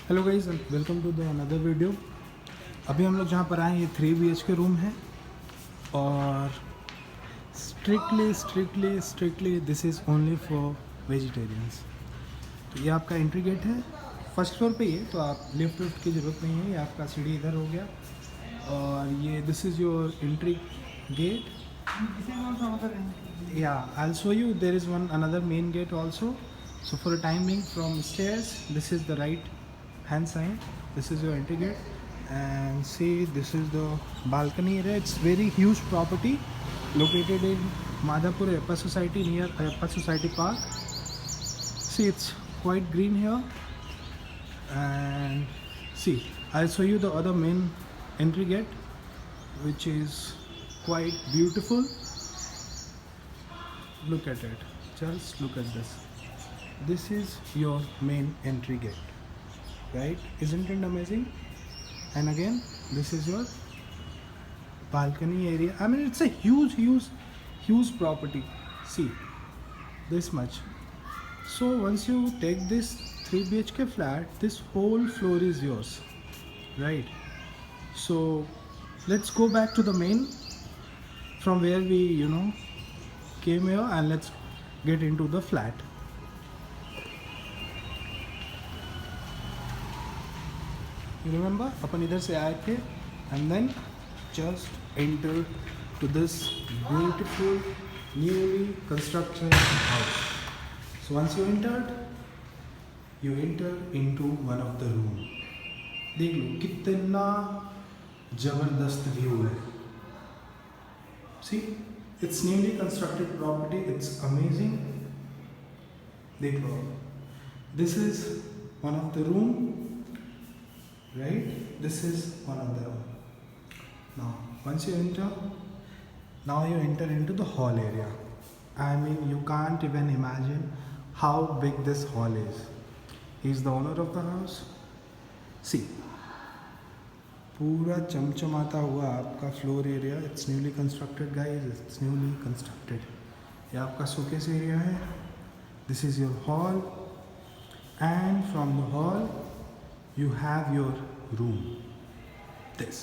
Hello guys, welcome to the another video. अभी हम लोग जहाँ पर आए, ये 3 BHK रूम है और strictly this is only for vegetarians. तो ये आपका एंट्री गेट है, फर्स्ट फ्लोर पे ही है, तो आप लिफ्ट की ज़रूरत नहीं है। ये आपका सीढ़ी इधर हो गया और ये this is your entry gate. Yeah, I'll show you. There is another main gate also. So for the time being, from stairs, this is the right hand side. This is your entry gate, and see, this is the balcony area. It's very huge property located in Madhapur Ayappa Society, near Ayappa Society Park. See, it's quite green here, and see, I'll show you the other main entry gate, which is quite beautiful. Look at it, just look at this. This is your main entry gate, right? Isn't it amazing? And again, this is your balcony area. I mean, it's a huge property. See, this much. So once you take this 3 BHK flat, this whole floor is yours, right? So let's go back to the main, from where we came here, and let's get into the flat. You remember, अपन इधर से आए थे, and then just enter to this beautiful newly constructed house. So once you entered, you enter into one of the room. देख लो कितना जबरदस्त view है. See, it's newly constructed property. It's amazing. देख लो, this is one of the room, right? This is one of the room. Now once you enter, now you enter into the hall area. I mean, you can't even imagine how big this hall is. He's the owner of the house. See, पूरा चमचमाता हुआ आपका floor area. It's newly constructed guys, it's newly constructed. ये आपका showcase area है. This is your hall, and from the hall you have your room. This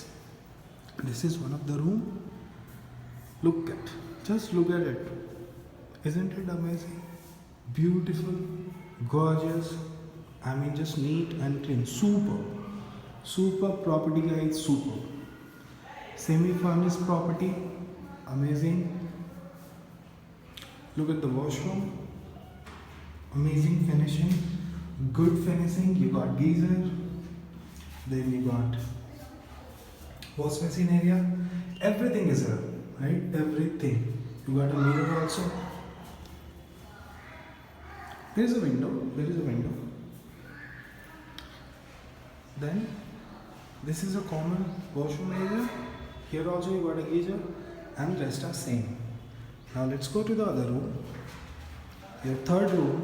is one of the room. Just look at it. Isn't it amazing? Beautiful, gorgeous. I mean, just neat and clean. Super property guys, super. Semi-furnished property, amazing. Look at the washroom. Amazing finishing, good finishing. You got geyser, then you got wash basin area. Everything is here, right? Everything. You got a mirror also. There is a window. Then this is a common washroom area. Here also you got a geyser, and rest are same. Now let's go to the other room. Your third room,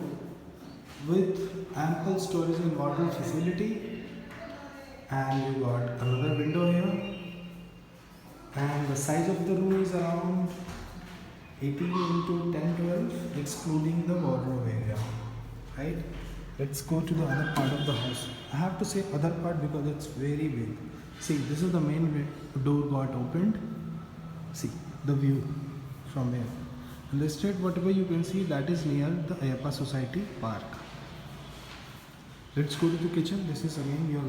with ample storage and wardrobe facility, and you got another window here, and the size of the room is around 18 into 10-12, excluding the wardrobe area, right? Let's go to the other part of the house. I have to say other part because it's very big. See, this is the main door got opened. See the view from here, and the street, whatever you can see, that is near the Ayappa Society Park. Let's go to the kitchen. This is again your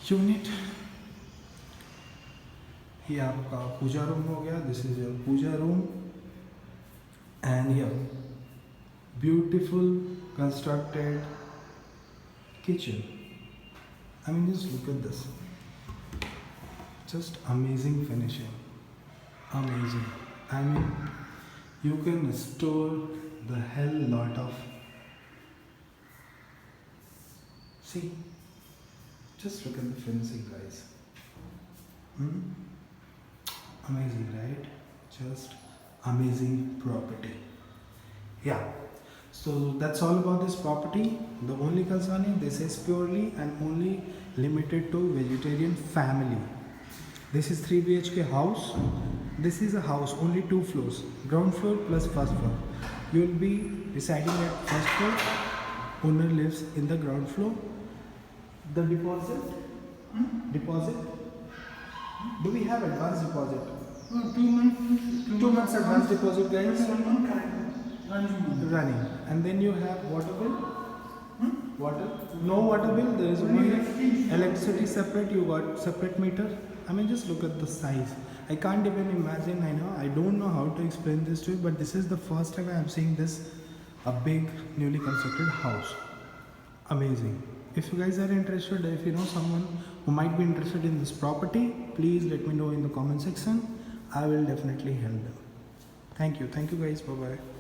unit. ये आपका पूजा room हो गया. This is your Puja room, and here beautiful constructed kitchen. I mean, just look at this. Just amazing finishing. Amazing. I mean, you can store the hell lot of. See, just look at the finishing, guys. Amazing, right? Just amazing property. Yeah. So that's all about this property. The only concern is this is purely and only limited to vegetarian family. This is 3 BHK house. This is a house, only 2 floors, ground floor plus first floor. You will be residing at first floor, owner lives in the ground floor. The deposit, deposit. Do we have advance deposit? 2 months. 2 months advance deposit, guys. 1 month running. Running. And then you have water bill. Water? No water bill. There is only electricity separate. You got separate meter. I mean, just look at the size. I can't even imagine. I don't know how to explain this to you, but this is the first time I am seeing this, a big newly constructed house. Amazing. If you guys are interested, if you know someone who might be interested in this property, please let me know in the comment section. I will definitely help them. Thank you guys. Bye bye.